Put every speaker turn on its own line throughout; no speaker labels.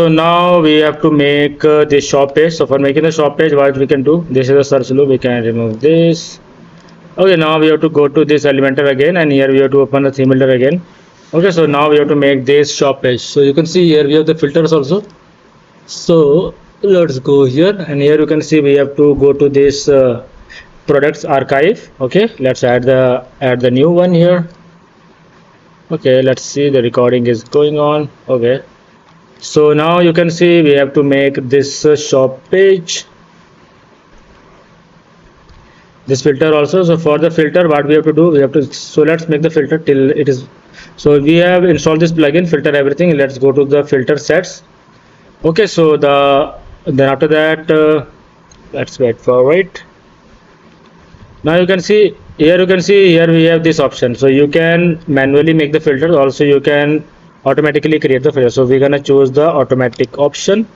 So now we have to make this shop page. So for making the shop page, what we can do, this is a search loop, we can remove this. Okay, now we have to go to this Elementor again, and here we have to open the theme builder again. Okay, so now we have to make this shop page. So you can see here we have the filters also. So let's go here, and here you can see we have to go to this products archive. Okay, let's add the new one here. Okay, let's see, the recording is going on. Okay, so now you can see we have to make this shop page, this filter also. So for the filter, what we have to do, we have to, so let's make the filter till it is, so we have installed this plugin filter everything. Let's go to the filter sets. Okay, so then after that let's wait for it. Now you can see here, we have this option, so you can manually make the filter, also you can automatically create the filter. So we're gonna choose the automatic option.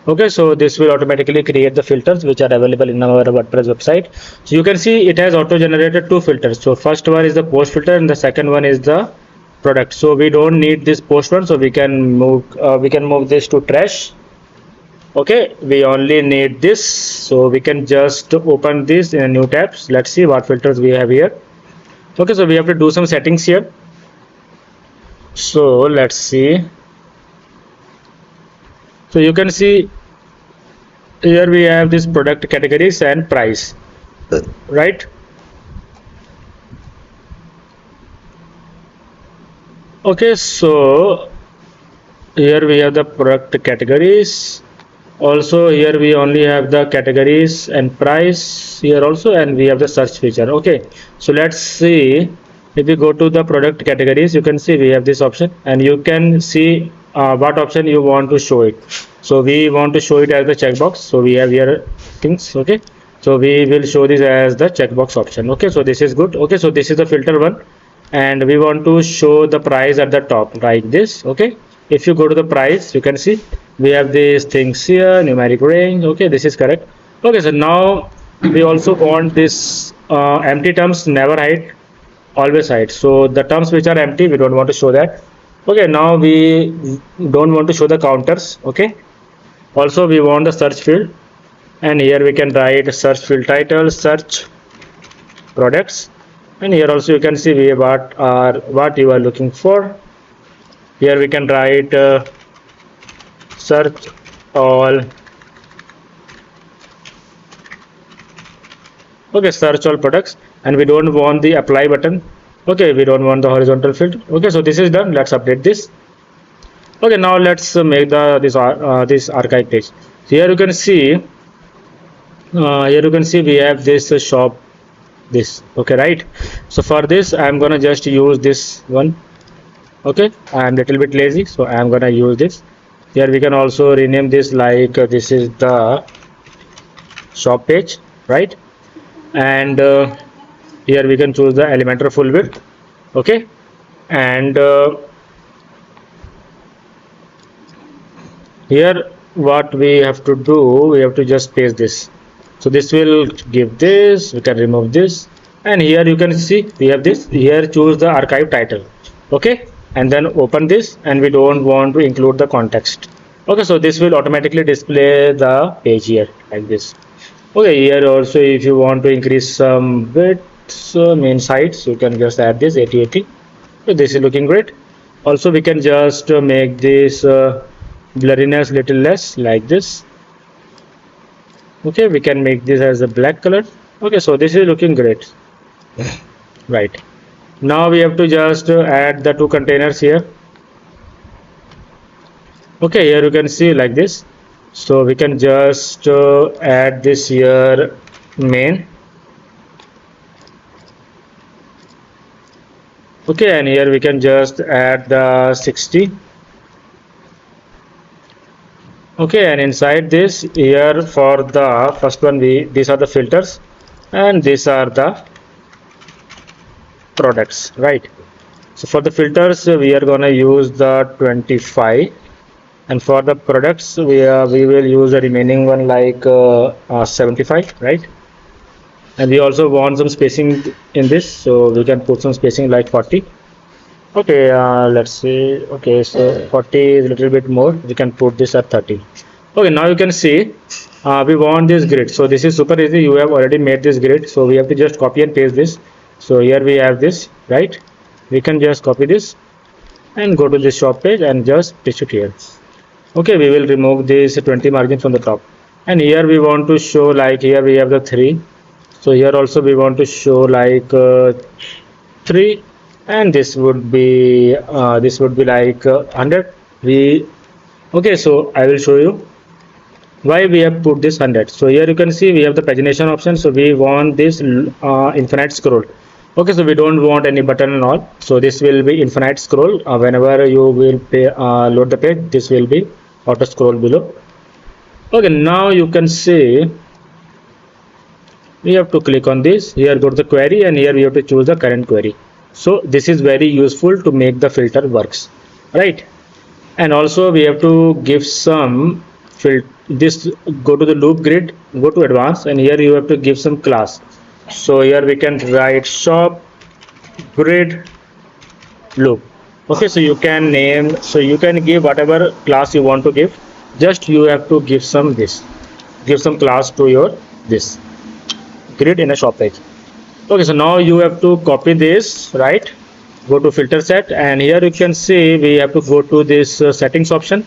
Okay, so this will automatically create the filters which are available in our WordPress website. So you can see it has auto generated two filters. So first one is the post filter and the second one is the product. So we don't need this post one, so we can move this to trash. Okay, we only need this, so we can just open this in a new tabs. Let's see what filters we have here. Okay, so we have to do some settings here. So let's see. So you can see here we have this product categories and price, right? Okay, so here we have the product categories. Also here we only have the categories and price here also, and we have the search feature. Okay, so let's see, if we go to the product categories, you can see we have this option, and you can see what option you want to show it. So we want to show it as the checkbox, so we have here things. Okay, so we will show this as the checkbox option. Okay, so this is good. Okay, so this is the filter one, and we want to show the price at the top like this. Okay, if you go to the price, you can see we have these things here, numeric range. Okay, this is correct. Okay, so now we also want this empty terms never hide, always hide. So the terms which are empty, we don't want to show that. Okay, now we don't want to show the counters. Okay, also we want the search field, and here we can write search field title, search products, and here also you can see we what you are looking for. Here we can write search all. Okay, search all products, and we don't want the apply button. Okay, we don't want the horizontal field. Okay, so this is done. Let's update this. Okay, now let's make this archive page. Here you can see we have this shop, this. Okay, right? So for this I'm gonna just use this one. Okay, I'm little bit lazy, so I'm gonna use this. Here we can also rename this like this is the shop page, right? And here we can choose the Elementor full width. Okay, and here what we have to do, we have to just paste this. So this will give this, we can remove this, and here you can see we have this. Here choose the archive title. Okay, and then open this, and we don't want to include the context. Okay, so this will automatically display the page here like this. Okay, here also if you want to increase some widths, means heights, you can just add this 80. So this is looking great. Also we can just make this blurriness little less like this. Okay, we can make this as a black color. Okay, so this is looking great. Right, now we have to just add the two containers here. Okay, here you can see like this. So we can just add this here main. Okay, and here we can just add the 60. Okay, and inside this here for the first one, these are the filters, and these are the products, right? So for the filters we are gonna use the 25, and for the products we will use the remaining one like 75, right? And we also want some spacing in this, so we can put some spacing like 40. Okay, let's see. Okay, so 40 is a little bit more. We can put this at 30. Okay, now you can see we want this grid. So this is super easy. You have already made this grid. So we have to just copy and paste this. So here we have this, right? We can just copy this and go to this shop page and just paste it here. Okay, we will remove this 20 margin from the top. And here we want to show, like here we have the 3. So here also we want to show like 3, and this would be like 100. We Okay, so I will show you why we have put this 100. So here you can see we have the pagination option. So we want this infinite scroll. Okay, so we don't want any button and all. So this will be infinite scroll. Whenever you will load the page, this will be auto scroll below. Okay, now you can see we have to click on this. Here go to the query, and here we have to choose the current query. So this is very useful to make the filter works, right? And also we have to give some this, go to the loop grid, go to advanced, and here you have to give some class. So here we can write shop grid loop. Okay, so you can name, so you can give whatever class you want to give. Just you have to give some class to your this grid in a shop page. Okay, so now you have to copy this, right? Go to filter set, and here you can see we have to go to this settings option.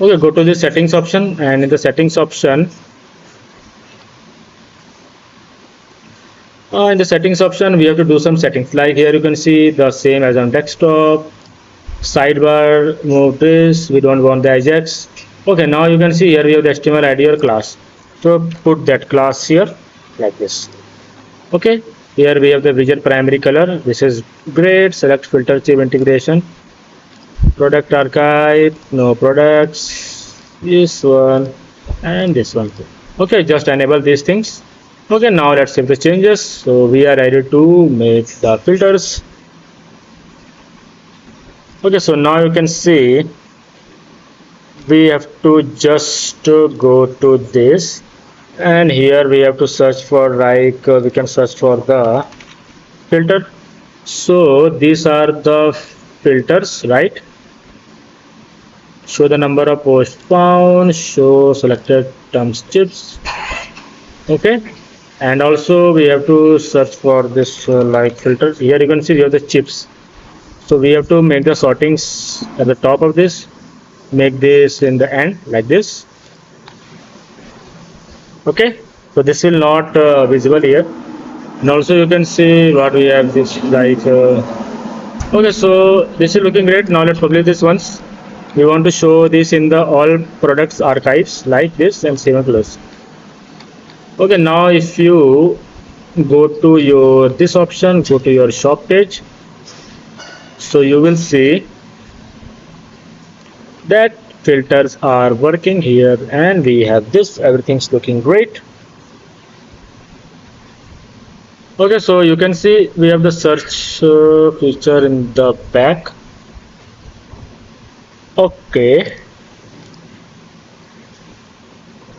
Okay, go to the settings option, and in the settings option, we have to do some settings. Like here you can see the same as on desktop. Sidebar, move this, we don't want the Ajax. Okay, now you can see here we have the HTML ID or class. So put that class here like this. Okay, here we have the widget primary color. This is great. Select filter chip integration. Product archive, no products, this one and this one. Okay, just enable these things. Okay, now let's save the changes. So we are ready to make the filters. Okay, so now you can see we have to just go to this, and here we have to search for, like we can search for the filter. So these are the filters, right? Show the number of posts found, show selected terms chips. Okay, and also we have to search for this like filter. Here you can see we have the chips. So we have to make the sortings at the top of this, make this in the end like this. Okay, so this will not visible here. And also you can see what we have this like okay, so this is looking great. Now let's publish this once. We want to show this in the all products archives like this and save and close. Okay, now if you go to your this option, go to your shop page, so you will see that filters are working here, and we have this, everything's looking great. Okay, so you can see we have the search feature in the back. Okay,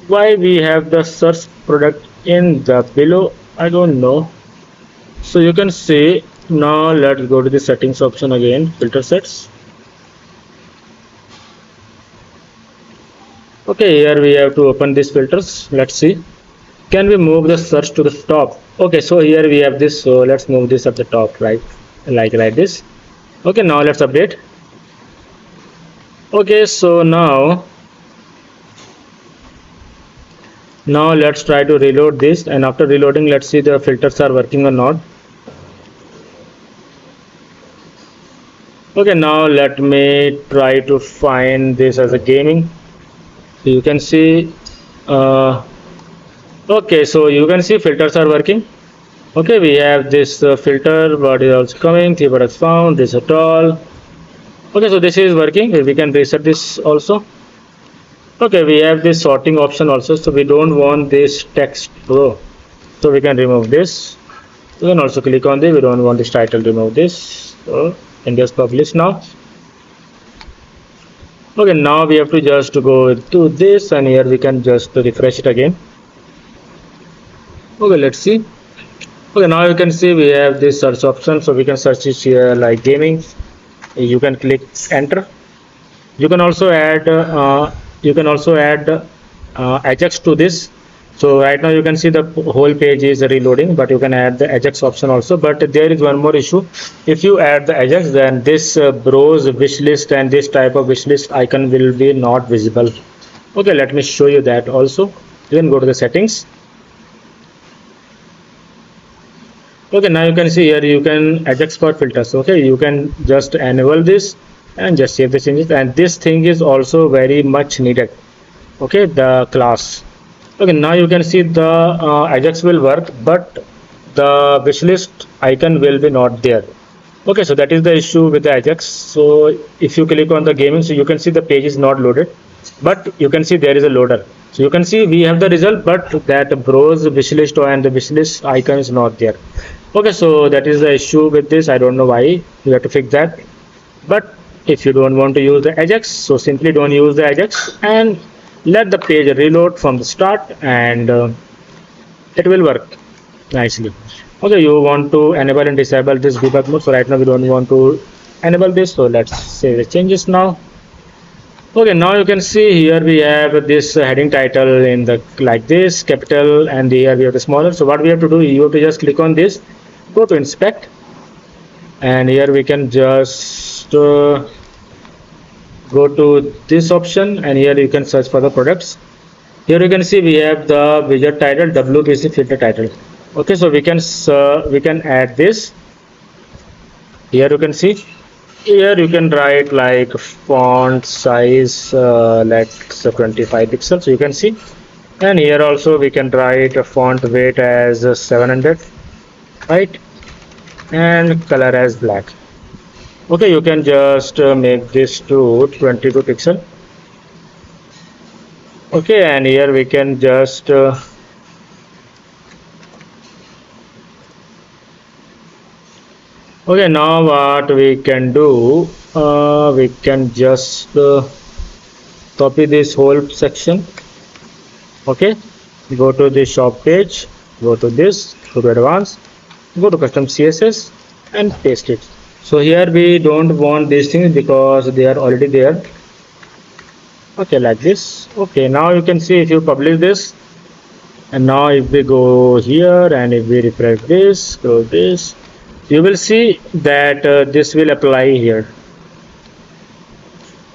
why we have the search product in the below, I don't know. So you can see, now let's go to the settings option again, filter sets. Okay, here we have to open these filters. Let's see, can we move the search to the top? Okay, so here we have this, so let's move this at the top, right? Like this. Okay, now let's update. Okay, so now let's try to reload this, and after reloading, let's see the filters are working or not. Okay, now let me try to find this as a gaming. So you can see okay, so you can see filters are working. Okay, we have this filter, but is also coming, 3 products found, this at all. Okay, so this is working. We can reset this also. Okay, we have this sorting option also, so we don't want this text row, so we can remove this. We can also click on this, we don't want this title, remove this. So and just publish now. Okay, now we have to just go to this, and here we can just refresh it again. Okay, let's see. Okay, now you can see we have this search option, so we can search it here like gaming. You can click enter. You can also add Ajax to this. So right now you can see the whole page is reloading, but you can add the Ajax option also. But there is one more issue. If you add the Ajax, then this browse wish list and this type of wish list icon will be not visible. Okay, let me show you that also. You can go to the settings. Okay, now you can see here you can Ajax for filters. Okay, you can just enable this and just save the changes, and this thing is also very much needed. Okay, the class. Okay, now you can see the Ajax will work, but the wishlist icon will be not there. Okay, so that is the issue with the Ajax. So if you click on the gaming, so you can see the page is not loaded, but you can see there is a loader. So you can see we have the result, but that browse wishlist and the wishlist icon is not there. Okay, so that is the issue with this. I don't know why. You have to fix that. But if you don't want to use the Ajax, so simply don't use the Ajax and let the page reload from the start, and it will work nicely. Okay, you want to enable and disable this debug mode. So right now we don't want to enable this. So let's save the changes now. Okay, now you can see here we have this heading title in the like this capital, and here we have the smaller. So what we have to do, you have to just click on this, go to inspect, and here we can just go to this option, and here you can search for the products. Here you can see we have the widget title WBC filter title. Okay, so we can add this. Here you can see, here you can write like font size let's 25 pixels, so you can see, and here also we can write a font weight as 700, right, and color as black. Okay, you can just make this to 22 pixel. Okay, and here we can just okay, now what we can do, we can just copy this whole section. Okay, go to the shop page, go to this, go to advanced, go to custom CSS and paste it. So here we don't want these things because they are already there. Okay, like this. Okay, now you can see if you publish this, and now if we go here and if we refresh this, close this, you will see that this will apply here.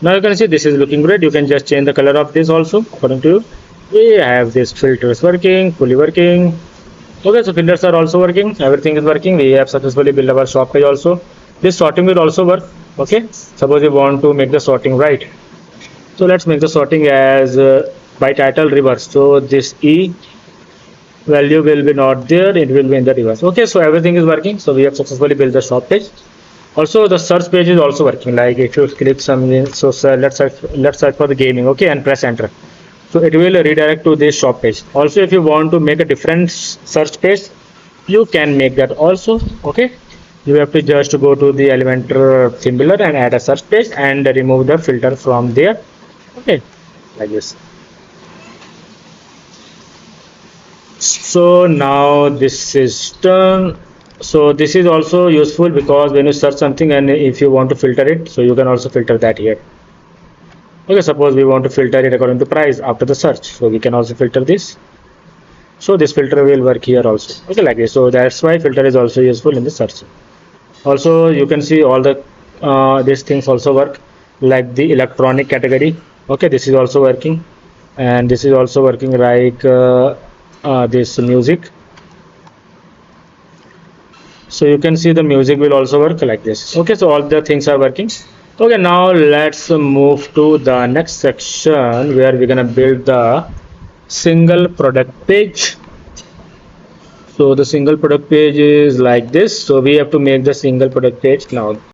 Now you can see this is looking great. You can just change the color of this also according to you. We have this filters working, fully working. Okay, so filters are also working, everything is working. We have successfully built our shop page also. This sorting will also work. Okay, suppose you want to make the sorting right, so let's make the sorting as by title reverse. So this E value will be not there, it will be in the reverse. Okay, so everything is working. So we have successfully built the shop page. Also the search page is also working. Like if you click something, so let's search for the gaming, okay, and press enter, so it will redirect to this shop page. Also if you want to make a different search page, you can make that also. Okay, you have to just go to the Elementor similar and add a search page and remove the filter from there. Okay, like this. So now this is done. So this is also useful because when you search something and if you want to filter it, so you can also filter that here. Okay, suppose we want to filter it according to price after the search, so we can also filter this. So this filter will work here also. Okay, like this. So that's why filter is also useful in the search. Also you can see all the these things also work, like the electronic category. Okay, this is also working, and this is also working like this music. So you can see the music will also work like this. Okay, so all the things are working. Okay, now let's move to the next section where we're gonna build the single product page. So the single product page is like this. So we have to make the single product page now.